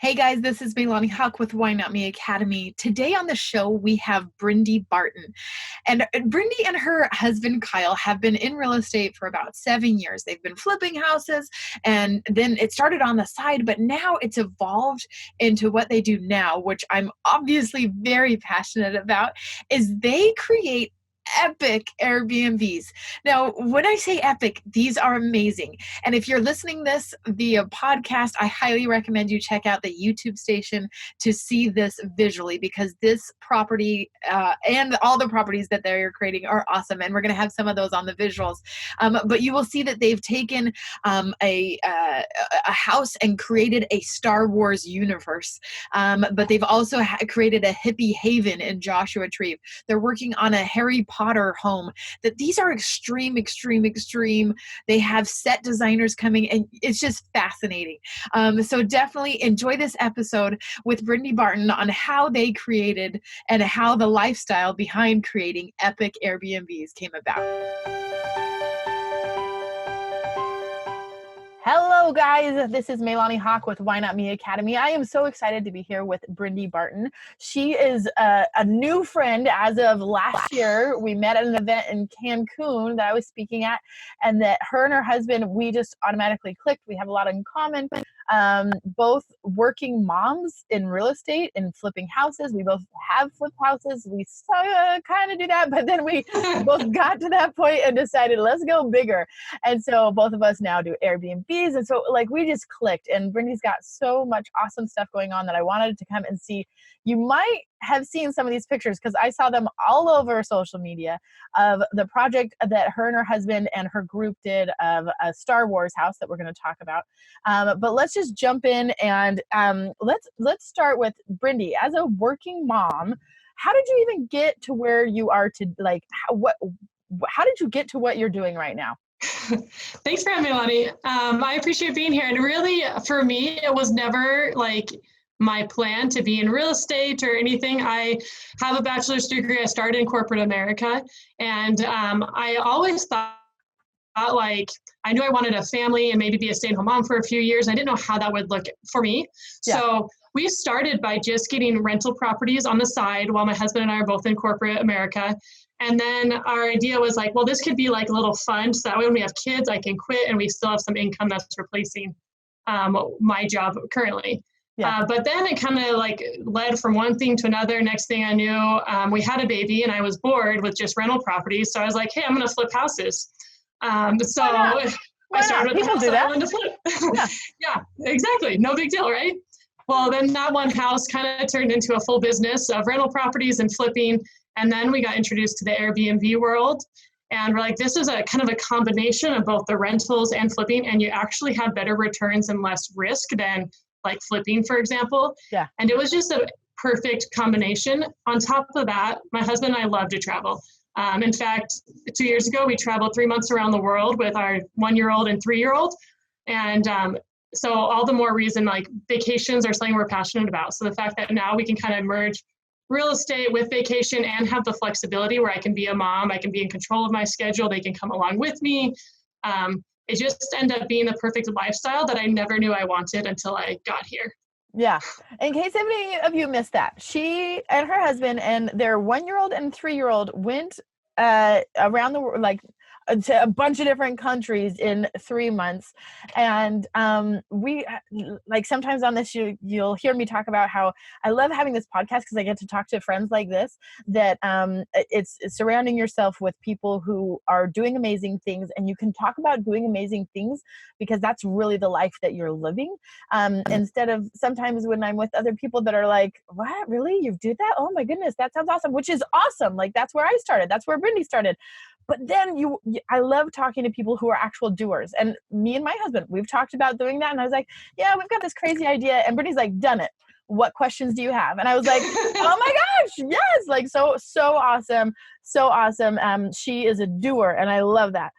Hey guys, this is Melanie Huck with Why Not Me Academy. Today on the show, we have Bryndee Barton. And Bryndee and her husband, Kyle, have been in real estate for about 7 years. They've been flipping houses, and then it started on the side, but now it's evolved into what they do now, which I'm obviously very passionate about, is they create epic Airbnbs. Now, when I say epic, these are amazing. And if you're listening this via podcast, I highly recommend you check out the YouTube station to see this visually, because this property and all the properties that they're creating are awesome. And we're going to have some of those on the visuals. But you will see that they've taken a house and created a Star Wars universe. But they've also created a hippie haven in Joshua Tree. They're working on a Harry Potter home. That these are extreme. They have set designers coming, and it's just fascinating. So definitely enjoy this episode with Bryndee Barton on how they created and how the lifestyle behind creating epic Airbnbs came about. Hello guys, this is Melanie Hawk with Why Not Me Academy. I am so excited to be here with Bryndee Barton. She is a new friend as of last year. We met at an event in Cancun that I was speaking at, and that her and her husband, we just automatically clicked. We have a lot in common. Both working moms in real estate and flipping houses. We both have flipped houses. We kind of do that, but then we both got to that point and decided, let's go bigger. And so both of us now do Airbnbs. And so we just clicked, and Bryndee's got so much awesome stuff going on that I wanted to come and see. You might have seen some of these pictures because I saw them all over social media of the project that her and her husband and her group did of a Star Wars house that we're going to talk about. But let's just jump in and let's start with Bryndee. As a working mom, how did you even get to where you are to how did you get to what you're doing right now? Thanks for having me, Lonnie. I appreciate being here. And really, for me, it was never my plan to be in real estate or anything. I have a bachelor's degree. I started in corporate America. And I always thought I knew I wanted a family and maybe be a stay-at-home mom for a few years. I didn't know how that would look for me. Yeah. So we started by just getting rental properties on the side while my husband and I are both in corporate America. And then our idea was well, this could be a little fund. So that way when we have kids, I can quit and we still have some income that's replacing my job currently. Yeah. But then it kind of led from one thing to another. Next thing I knew, we had a baby and I was bored with just rental properties. So I was like, hey, I'm going to flip houses. I started with the house I wanted to flip. Yeah. Yeah, exactly. No big deal, right? Well, then that one house kind of turned into a full business of rental properties and flipping. And then we got introduced to the Airbnb world. And we're this is a kind of a combination of both the rentals and flipping. And you actually have better returns and less risk than flipping, for example. Yeah. And it was just a perfect combination. On top of that, my husband and I love to travel. In fact, 2 years ago, we traveled 3 months around the world with our 1-year-old and 3-year-old. And so all the more reason, vacations are something we're passionate about. So the fact that now we can kind of merge real estate with vacation and have the flexibility where I can be a mom, I can be in control of my schedule, they can come along with me. It just ended up being the perfect lifestyle that I never knew I wanted until I got here. Yeah. In case any of you missed that, she and her husband and their 1-year-old and 3-year-old went around the world, to a bunch of different countries in 3 months. And we sometimes on this, you'll hear me talk about how I love having this podcast because I get to talk to friends like this, that it's surrounding yourself with people who are doing amazing things, and you can talk about doing amazing things because that's really the life that you're living. Instead of sometimes when I'm with other people that are what, really? You do that? Oh my goodness, that sounds awesome, which is awesome. That's where I started. That's where Bryndee started. But then I love talking to people who are actual doers. And me and my husband, we've talked about doing that. And I was yeah, we've got this crazy idea. And Bryndee done it. What questions do you have? And I was oh my gosh, yes. So awesome. So awesome. She is a doer and I love that.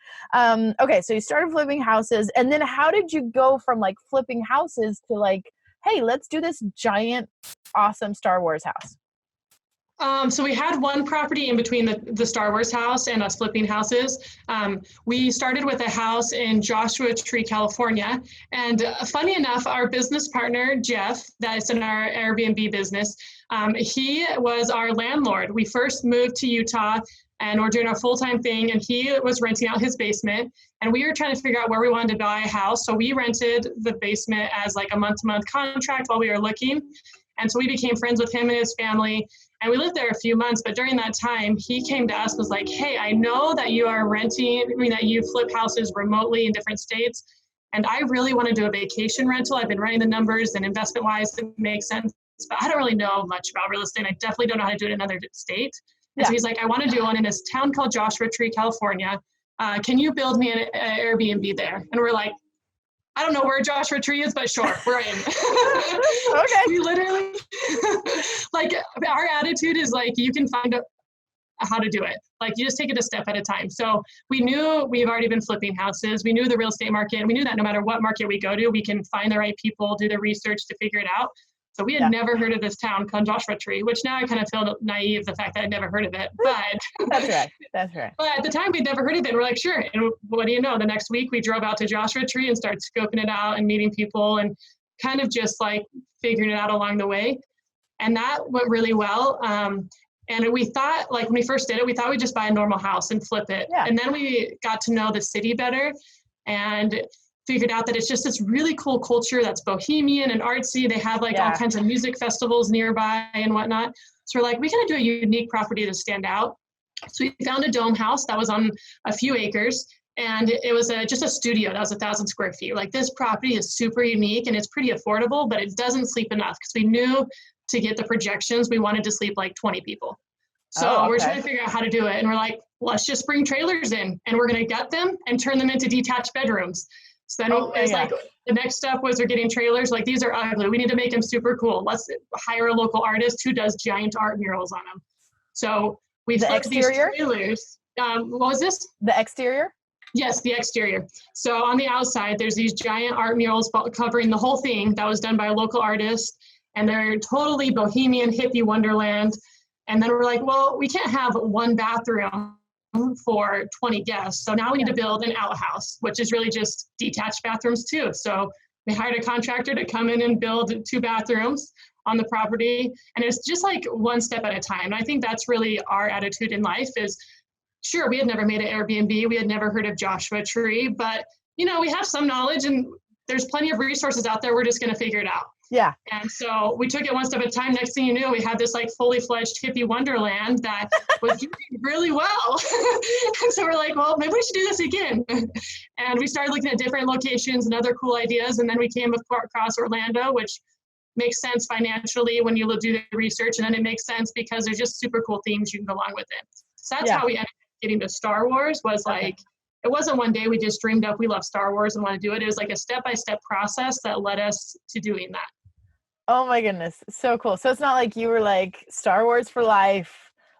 Okay. So you started flipping houses, and then how did you go from flipping houses to hey, let's do this giant, awesome Star Wars house? So we had one property in between the Star Wars house and us flipping houses. We started with a house in Joshua Tree, California. And funny enough, our business partner, Jeff, that's in our Airbnb business, he was our landlord. We first moved to Utah and we're doing our full-time thing, and he was renting out his basement, and we were trying to figure out where we wanted to buy a house. So we rented the basement as like a month-to-month contract while we were looking. And so we became friends with him and his family. And we lived there a few months, but during that time, he came to us and was like, hey, I know that you are that you flip houses remotely in different states. And I really want to do a vacation rental. I've been running the numbers, and investment-wise, it makes sense. But I don't really know much about real estate. I definitely don't know how to do it in another state. And so he's like, I want to do one in this town called Joshua Tree, California. Can you build me an Airbnb there? And we're like, I don't know where Joshua Tree is, but sure, we're in. Okay. We literally, like, our attitude is like, you can find out how to do it. Like, you just take it a step at a time. So we knew we've already been flipping houses. We knew the real estate market. And we knew that no matter what market we go to, we can find the right people, do the research to figure it out. So we had never heard of this town called Joshua Tree, which now I kind of feel naive, the fact that I'd never heard of it. But That's right. But at the time, we'd never heard of it. We're like, sure. And what do you know? The next week, we drove out to Joshua Tree and started scoping it out and meeting people and kind of just like figuring it out along the way. And that went really well. And we thought, like, when we first did it, we thought we'd just buy a normal house and flip it. Yeah. And then we got to know the city better and figured out that it's just this really cool culture that's bohemian and artsy. They have like all kinds of music festivals nearby and whatnot. So we're like, we gotta do a unique property to stand out. So we found a dome house that was on a few acres, and it was just a studio that was 1,000 square feet. Like, this property is super unique and it's pretty affordable, but it doesn't sleep enough because we knew to get the projections, we wanted to sleep like 20 people. So we're trying to figure out how to do it. And we're like, let's just bring trailers in and we're gonna gut them and turn them into detached bedrooms. So then it's like, the next step was we're getting trailers. Like, these are ugly. We need to make them super cool. Let's hire a local artist who does giant art murals on them. So we flipped these trailers. What was this? The exterior? Yes, the exterior. So on the outside, there's these giant art murals covering the whole thing that was done by a local artist. And they're totally bohemian, hippie wonderland. And then we're like, well, we can't have one bathroom for 20 guests. So now we need to build an outhouse, which is really just detached bathrooms too. So we hired a contractor to come in and build 2 bathrooms on the property. And it's just like one step at a time. And I think that's really our attitude in life is, sure, we had never made an Airbnb. We had never heard of Joshua Tree, but you know, we have some knowledge and there's plenty of resources out there. We're just going to figure it out. Yeah. And so we took it one step at a time. Next thing you knew, we had this like fully fledged hippie wonderland that was doing really well. And so we're like, well, maybe we should do this again. And we started looking at different locations and other cool ideas. And then we came across Orlando, which makes sense financially when you do the research. And then it makes sense because there's just super cool themes you can go along with it. So that's how we ended up getting to Star Wars, was like, it wasn't one day we just dreamed up we love Star Wars and want to do it. It was like a step-by-step process that led us to doing that. Oh my goodness. So cool. So it's not like you were like, Star Wars for life,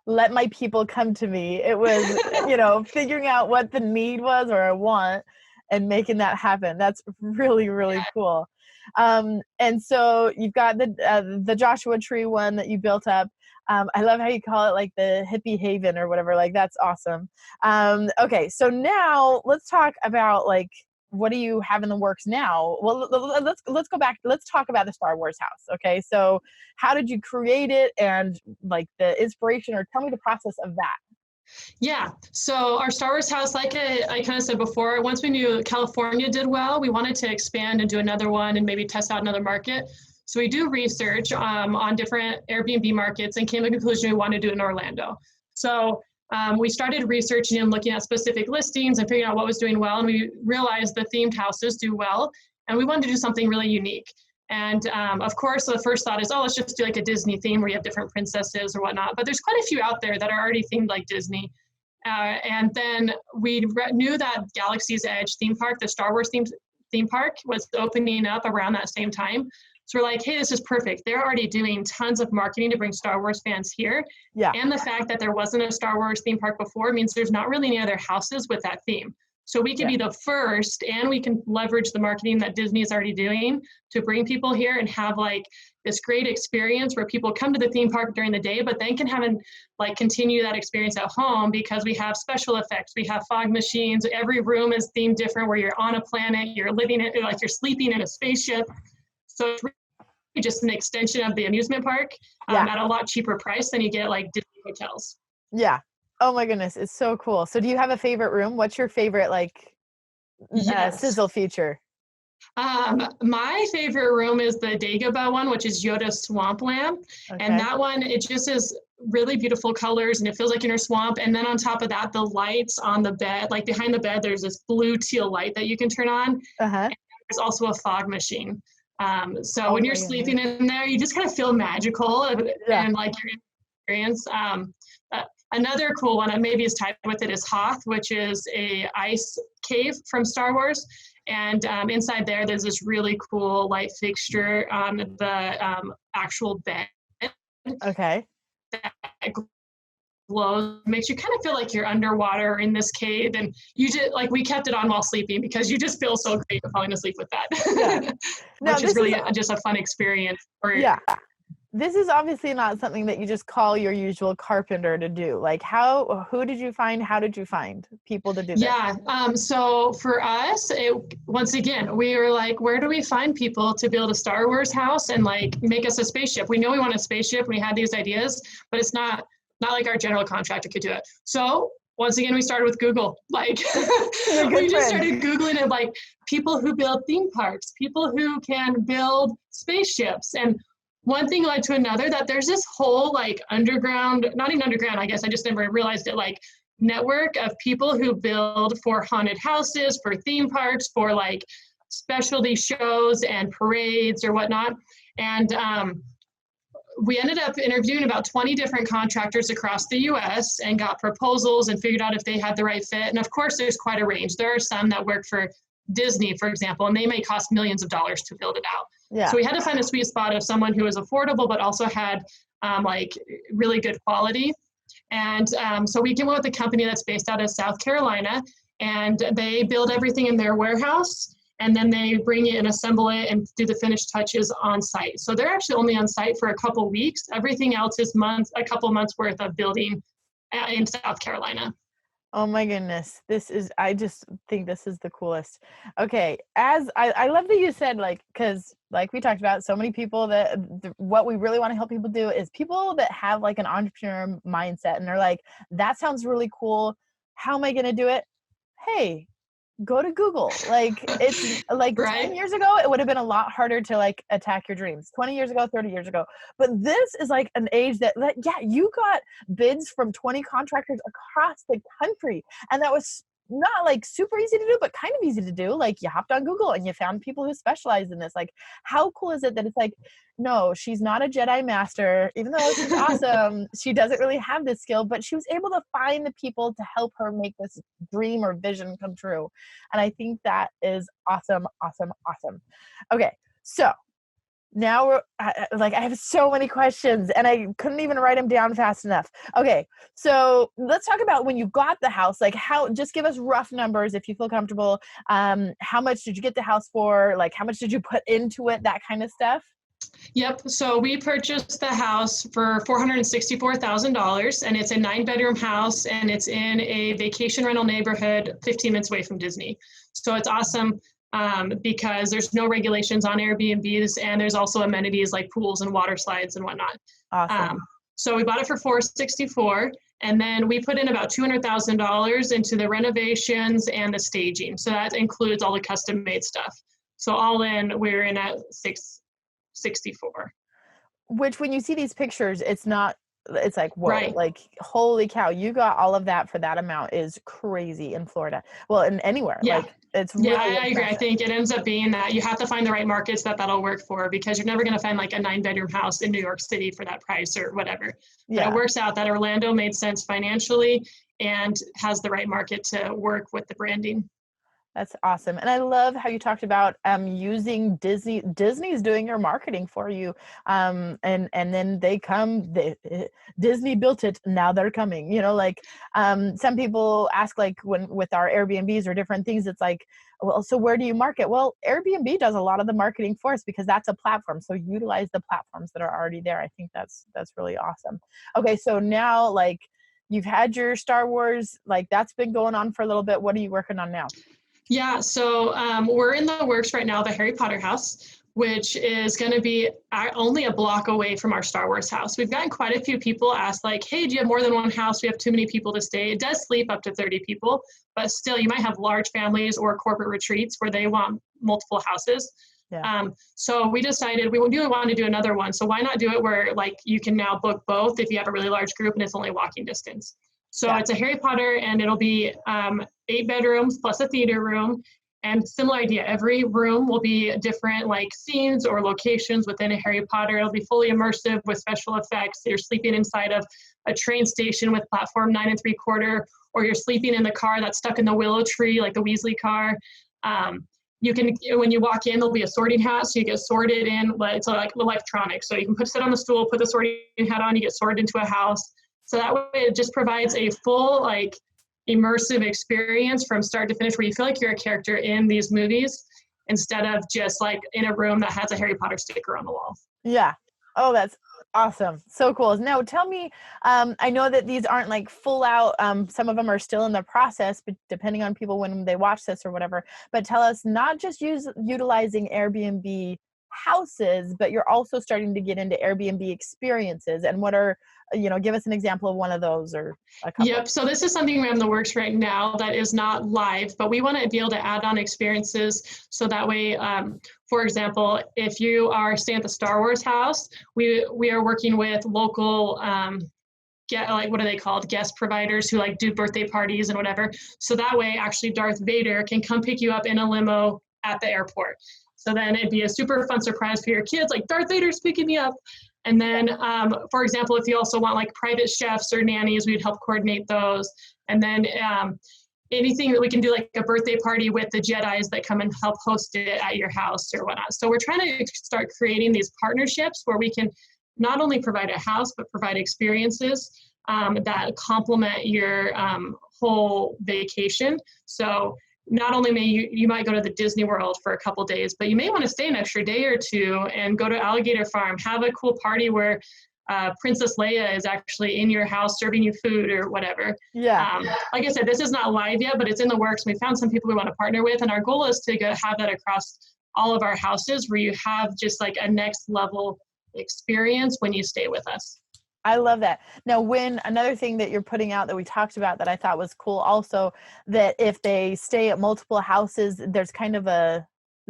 let my people come to me. It was, you know, figuring out what the need was or a want and making that happen. That's really, really cool. And so you've got the Joshua Tree one that you built up. I love how you call it like the hippie haven or whatever. Like, that's awesome. Okay. So now let's talk about like, what do you have in the works now? Well, let's go back. Let's talk about the Star Wars house. Okay. So how did you create it and like the inspiration, or tell me the process of that? Yeah. So our Star Wars house, like I kind of said before, once we knew California did well, we wanted to expand and do another one and maybe test out another market. So we do research on different Airbnb markets and came to the conclusion we want to do it in Orlando. So we started researching and looking at specific listings and figuring out what was doing well. And we realized the themed houses do well. And we wanted to do something really unique. And of course, the first thought is, oh, let's just do like a Disney theme where you have different princesses or whatnot. But there's quite a few out there that are already themed like Disney. And then we knew that Galaxy's Edge theme park, the Star Wars theme park, was opening up around that same time. So we're like, hey, this is perfect. They're already doing tons of marketing to bring Star Wars fans here. Yeah. And the fact that there wasn't a Star Wars theme park before means there's not really any other houses with that theme. So we can be the first, and we can leverage the marketing that Disney is already doing to bring people here and have like this great experience where people come to the theme park during the day, but then can have continue that experience at home, because we have special effects, we have fog machines, every room is themed different, where you're on a planet, you're living it, like you're sleeping in a spaceship. So it's really just an extension of the amusement park at a lot cheaper price than you get like Disney hotels. Yeah. Oh my goodness, it's so cool. So do you have a favorite room? What's your favorite sizzle feature? My favorite room is the Dagobah one, which is Yoda's Swampland. Okay. And that one, it just is really beautiful colors, and it feels like you're in a swamp. And then on top of that, the lights on the bed, like behind the bed, there's this blue teal light that you can turn on. And there's also a fog machine. So when you're sleeping in there, you just kind of feel magical and like your experience. Another cool one, and maybe is tied with it, is Hoth, which is a ice cave from Star Wars. And inside there's this really cool light fixture on the actual bed. Okay. That glows, makes you kind of feel like you're underwater in this cave. And you just, like, we kept it on while sleeping because you just feel so great falling asleep with that. Yeah. No, which is really just a fun experience. This is obviously not something that you just call your usual carpenter to do. Like, who did you find? How did you find people to do this? Yeah. So for us, once again, we were like, where do we find people to build a Star Wars house and like make us a spaceship? We know we want a spaceship. We had these ideas, but it's not like our general contractor could do it. So once again, we started with Google. Like we just started Googling it, like people who build theme parks, people who can build spaceships. And one thing led to another, that there's this whole like underground, not even underground, I guess I just never realized it, like network of people who build for haunted houses, for theme parks, for like specialty shows and parades or whatnot. And we ended up interviewing about 20 different contractors across the US and got proposals and figured out if they had the right fit. And of course, there's quite a range. There are some that work for Disney, for example, and they may cost millions of dollars to build it out. Yeah. So we had to find a sweet spot of someone who was affordable, but also had like really good quality. And so we came up with a company that's based out of South Carolina, and they build everything in their warehouse, and then they bring it and assemble it and do the finished touches on site. So they're actually only on site for a couple weeks. Everything else is a couple months worth of building in South Carolina. Oh my goodness. I just think this is the coolest. Okay. I love that you said, like, cause like we talked about, so many people that what we really want to help people do is people that have like an entrepreneur mindset and they're like, that sounds really cool. How am I going to do it? Hey, go to Google. Like, it's like 10 years ago, it would have been a lot harder to like attack your dreams. 20 years ago, 30 years ago. But this is like an age that you got bids from 20 contractors across the country. And that was not like super easy to do, but kind of easy to do. Like, you hopped on Google and you found people who specialize in this. Like, how cool is it that it's like, no, she's not a Jedi master, even though she's awesome. She doesn't really have this skill, but she was able to find the people to help her make this dream or vision come true. And I think that is awesome, awesome, awesome. Okay, so now I have so many questions and I couldn't even write them down fast enough. Okay, so let's talk about when you got the house. Like, just give us rough numbers if you feel comfortable. How much did you get the house for? Like, how much did you put into it? That kind of stuff. Yep. So we purchased the house for $464,000, and it's a 9-bedroom house, and it's in a vacation rental neighborhood 15 minutes away from Disney. So it's awesome because there's no regulations on Airbnbs, and there's also amenities like pools and water slides and whatnot. Awesome. So we bought it for $464,000, and then we put in about $200,000 into the renovations and the staging. So that includes all the custom made stuff. So all in, we're in at $664,000. Which, when you see these pictures, it's like, whoa, like, holy cow, you got all of that for that amount is crazy in Florida. Well, in anywhere. Yeah. Like, it's really I agree. I think it ends up being that you have to find the right markets that'll work for, because you're never going to find like a 9-bedroom house in New York City for that price or whatever. Yeah. But it works out that Orlando made sense financially and has the right market to work with the branding. That's awesome. And I love how you talked about using Disney's doing your marketing for you. And then Disney built it, now they're coming. Like some people ask, like, when with our Airbnbs or different things, it's like, well, so where do you market? Well, Airbnb does a lot of the marketing for us because that's a platform. So utilize the platforms that are already there. I think that's really awesome. Okay, so now, like, you've had your Star Wars, like that's been going on for a little bit. What are you working on now? Yeah, so we're in the works right now, the Harry Potter house, which is going to be only a block away from our Star Wars house. We've gotten quite a few people ask, like, hey, do you have more than one house? We have too many people to stay. It does sleep up to 30 people, but still, you might have large families or corporate retreats where they want multiple houses. Yeah. So we decided we do want to do another one. So why not do it where, like, you can now book both if you have a really large group and it's only walking distance. So it's a Harry Potter, and it'll be 8 bedrooms plus a theater room. And similar idea, every room will be different, like, scenes or locations within a Harry Potter. It'll be fully immersive with special effects. You're sleeping inside of a train station with platform 9 3/4, or you're sleeping in the car that's stuck in the willow tree, like the Weasley car. You can, when you walk in, there'll be a sorting hat, so you get sorted in. It's like electronics, so you can sit on the stool, put the sorting hat on, you get sorted into a house. So that way it just provides a full, like, immersive experience from start to finish, where you feel like you're a character in these movies instead of just like in a room that has a Harry Potter sticker on the wall. Yeah. Oh, that's awesome. So cool. Now tell me, I know that these aren't like full out, some of them are still in the process, but depending on people when they watch this or whatever, but tell us, not just utilizing Airbnb houses, but you're also starting to get into Airbnb experiences. And what are, give us an example of one of those or a couple. Yep. So this is something we have in the works right now that is not live, but we want to be able to add on experiences. So that way, for example, if you are staying at the Star Wars house, we are working with local, what are they called? Guest providers who, like, do birthday parties and whatever. So that way, actually, Darth Vader can come pick you up in a limo at the airport. So then it'd be a super fun surprise for your kids, like, Darth Vader's picking me up. And then, for example, if you also want, like, private chefs or nannies, we'd help coordinate those. And then anything that we can do, like a birthday party with the Jedis that come and help host it at your house or whatnot. So we're trying to start creating these partnerships where we can not only provide a house, but provide experiences that complement your whole vacation. So not only may you might go to the Disney World for a couple days, but you may want to stay an extra day or two and go to Alligator Farm, have a cool party where Princess Leia is actually in your house serving you food or whatever. Yeah. Like I said, this is not live yet, but it's in the works. We found some people we want to partner with, and our goal is to have that across all of our houses, where you have just like a next level experience when you stay with us. I love that. Now, another thing that you're putting out that we talked about that I thought was cool also, that if they stay at multiple houses, there's kind of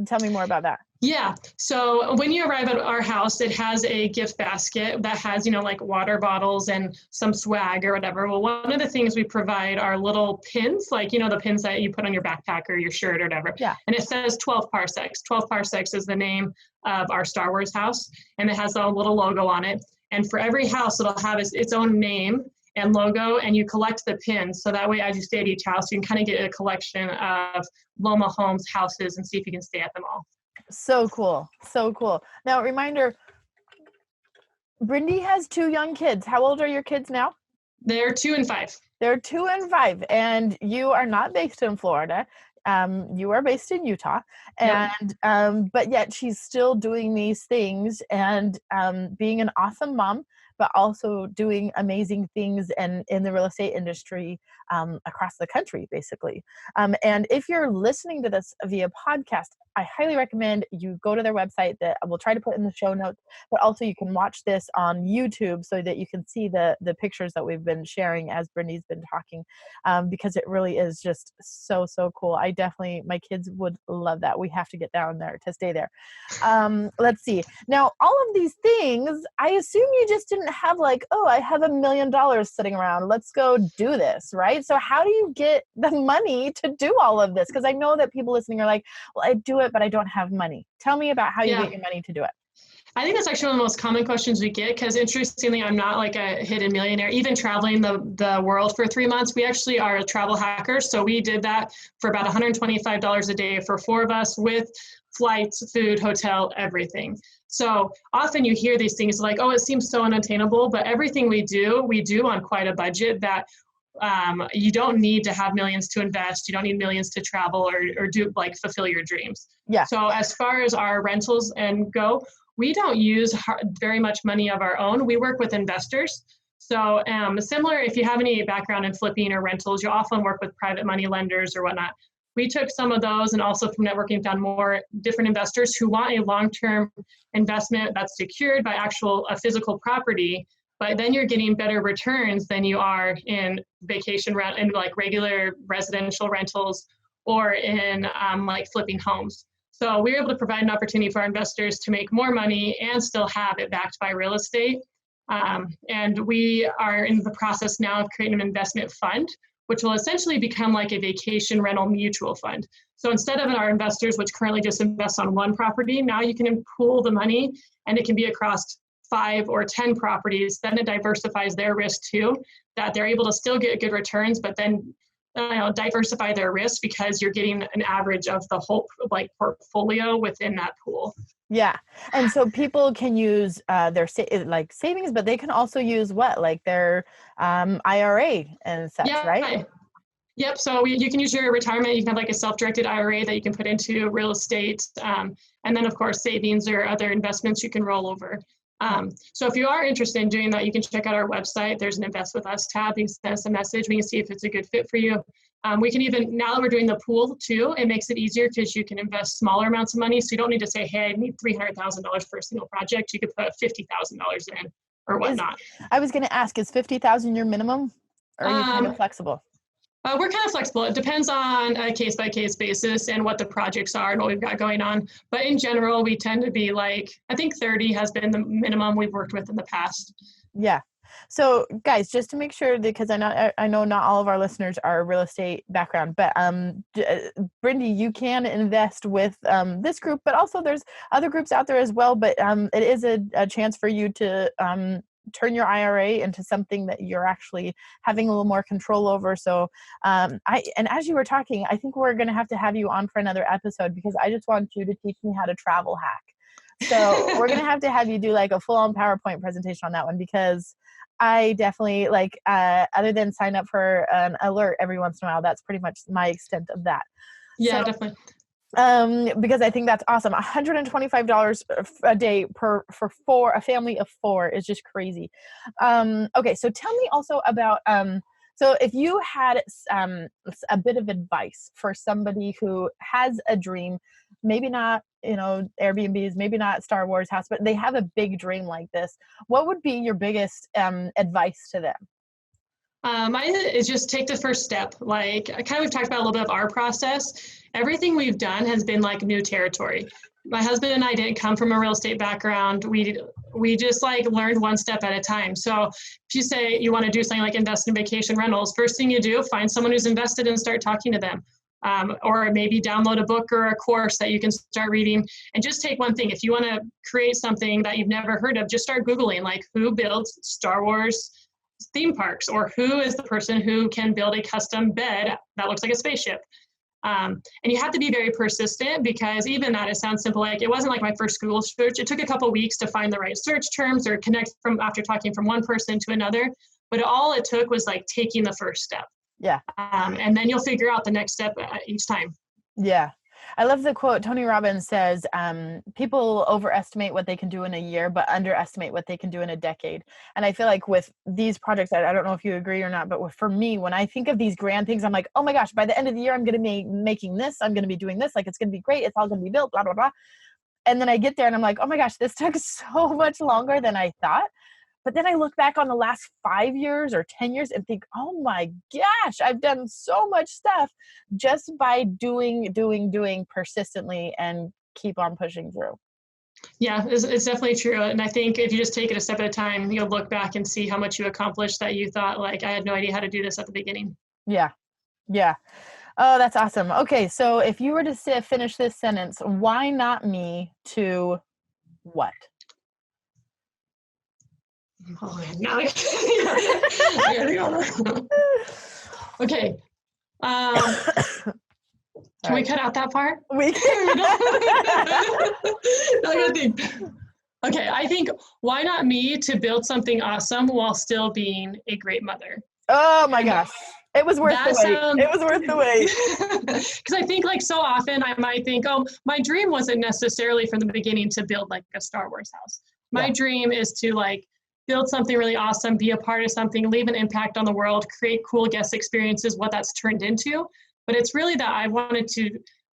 tell me more about that. Yeah. So when you arrive at our house, it has a gift basket that has, like water bottles and some swag or whatever. Well, one of the things we provide are little pins, like, the pins that you put on your backpack or your shirt or whatever. Yeah. And it says 12 parsecs. 12 parsecs is the name of our Star Wars house, and it has a little logo on it. And for every house, it'll have its own name and logo, and you collect the pins. So that way, as you stay at each house, you can kind of get a collection of Loma Homes houses and see if you can stay at them all. So cool. So cool. Now, reminder, Bryndee has 2 young kids. How old are your kids now? They're 2 and 5. They're 2 and 5, and you are not based in Florida. You are based in Utah, and yep. But yet she's still doing these things and being an awesome mom, but also doing amazing things and in the real estate industry across the country, basically. And if you're listening to this via podcast, I highly recommend you go to their website that I will try to put in the show notes, but also you can watch this on YouTube so that you can see the pictures that we've been sharing as Bryndee's been talking, because it really is just so, so cool. My kids would love that. We have to get down there to stay there. Let's see. Now, all of these things, I assume you just didn't have like, oh, I have $1 million sitting around. Let's go do this, right? So how do you get the money to do all of this? Because I know that people listening are like, well, I do it, but I don't have money. Tell me about how you get your money to do it. I think that's actually one of the most common questions we get because interestingly, I'm not like a hidden millionaire. Even traveling the world for 3 months, we actually are travel hackers. So we did that for about $125 a day for 4 of us with flights, food, hotel, everything. So often you hear these things like, oh, it seems so unattainable, but everything we do on quite a budget that you don't need to have millions to invest. You don't need millions to travel or do like fulfill your dreams. Yeah. So as far as our rentals and go, we don't use very much money of our own. We work with investors. So similar, if you have any background in flipping or rentals, you often work with private money lenders or whatnot. We took some of those and also from networking found more different investors who want a long-term investment that's secured by a physical property, but then you're getting better returns than you are in vacation rent and like regular residential rentals or in like flipping homes. So we were able to provide an opportunity for our investors to make more money and still have it backed by real estate. And we are in the process now of creating an investment fund, which will essentially become like a vacation rental mutual fund. So instead of our investors, which currently just invest on one property, now you can pool the money and it can be across 5 or 10 properties. Then it diversifies their risk too, that they're able to still get good returns, but then diversify their risk because you're getting an average of the whole like portfolio within that pool. Yeah. And so people can use their like savings, but they can also use what? Like their IRA and such, Yeah. right? Yep. So you can use your retirement. You can have like a self-directed IRA that you can put into real estate. And then of course, savings or other investments you can roll over. So if you are interested in doing that, you can check out our website. There's an Invest With Us tab. You can send us a message. We can see if it's a good fit for you. We can even, now that we're doing the pool too, it makes it easier because you can invest smaller amounts of money. So you don't need to say, hey, I need $300,000 for a single project. You could put $50,000 in or whatnot. I was going to ask, is 50,000 your minimum? Or are you kind of flexible? We're kind of flexible. It depends on a case-by-case basis and what the projects are and what we've got going on. But in general, we tend to be like, I think 30 has been the minimum we've worked with in the past. Yeah. So guys, just to make sure, because I know not all of our listeners are real estate background, but Bryndee, you can invest with this group, but also there's other groups out there as well. But it is a chance for you to turn your IRA into something that you're actually having a little more control over. So and as you were talking, I think we're going to have you on for another episode because I just want you to teach me how to travel hack. So we're going to have you do like a full-on PowerPoint presentation on that one because I definitely like, other than sign up for an alert every once in a while, that's pretty much my extent of that. Yeah, so, definitely. Because I think that's awesome. $125 a day for a family of 4 is just crazy. Okay. So tell me also about, so if you had a bit of advice for somebody who has a dream, maybe not, Airbnbs, maybe not Star Wars house, but they have a big dream like this, what would be your biggest advice to them? Is just take the first step. Like kind of we've talked about a little bit of our process. Everything we've done has been like new territory. My husband and I didn't come from a real estate background. We just like learned one step at a time. So if you say you want to do something like invest in vacation rentals, first thing you do, find someone who's invested and start talking to them. Or maybe download a book or a course that you can start reading and just take one thing. If you want to create something that you've never heard of, just start Googling like who builds Star Wars theme parks or who is the person who can build a custom bed that looks like a spaceship. And you have to be very persistent because even that, it sounds simple. Like it wasn't like my first Google search. It took a couple of weeks to find the right search terms or connect after talking from one person to another. But all it took was like taking the first step. Yeah. And then you'll figure out the next step each time. Yeah. I love the quote. Tony Robbins says, people overestimate what they can do in a year, but underestimate what they can do in a decade. And I feel like with these projects, I don't know if you agree or not, but for me, when I think of these grand things, I'm like, oh my gosh, by the end of the year, I'm going to be making this. I'm going to be doing this. Like, it's going to be great. It's all going to be built, blah, blah, blah. And then I get there and I'm like, oh my gosh, this took so much longer than I thought. But then I look back on the last 5 years or 10 years and think, oh my gosh, I've done so much stuff just by doing persistently and keep on pushing through. Yeah, it's definitely true. And I think if you just take it a step at a time, you'll look back and see how much you accomplished that you thought like, I had no idea how to do this at the beginning. Yeah. Yeah. Oh, that's awesome. Okay. So if you were to finish this sentence, why not me to what? Oh, now I gotta go. Okay. Can we cut out that part? We can. No, I gotta think. Okay, I think why not me to build something awesome while still being a great mother? Oh my gosh. It was worth the wait. It was worth the wait. Because I think like so often I might think, oh, my dream wasn't necessarily from the beginning to build like a Star Wars house. My dream is to like build something really awesome, be a part of something, leave an impact on the world, create cool guest experiences, what that's turned into. But it's really that I wanted to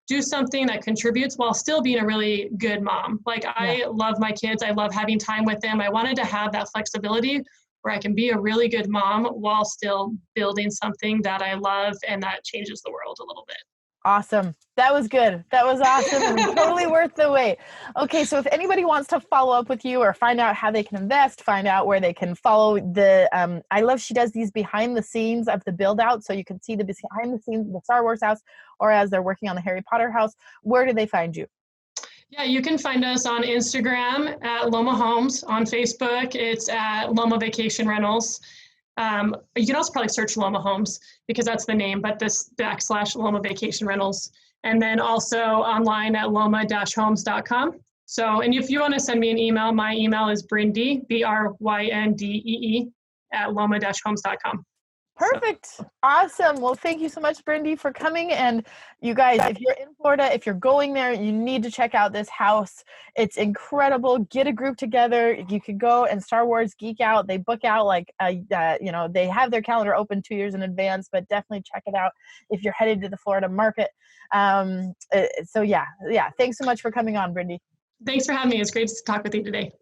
do something that contributes while still being a really good mom. Like I love my kids. I love having time with them. I wanted to have that flexibility where I can be a really good mom while still building something that I love and that changes the world a little bit. Awesome. That was good. That was awesome and totally worth the wait. Okay, so if anybody wants to follow up with you or find out how they can invest, find out where they can follow the, I love she does these behind the scenes of the build out, so you can see the behind the scenes of the Star Wars house, or as they're working on the Harry Potter house. Where do they find you? Yeah, you can find us on Instagram at Loma Homes. On Facebook, it's at Loma Vacation Rentals. You can also probably search Loma Homes because that's the name, but this / Loma Vacation Rentals. And then also online at loma-homes.com. So, and if you want to send me an email, my email is Bryndee, BRYNDEE, at loma-homes.com. Perfect. So. Awesome. Well, thank you so much, Bryndee, for coming. And you guys, if you're in Florida, if you're going there, you need to check out this house. It's incredible. Get a group together. You could go and Star Wars geek out. They book out like, they have their calendar open 2 years in advance, but definitely check it out if you're headed to the Florida market. So yeah. Thanks so much for coming on, Bryndee. Thanks for having me. It's great to talk with you today.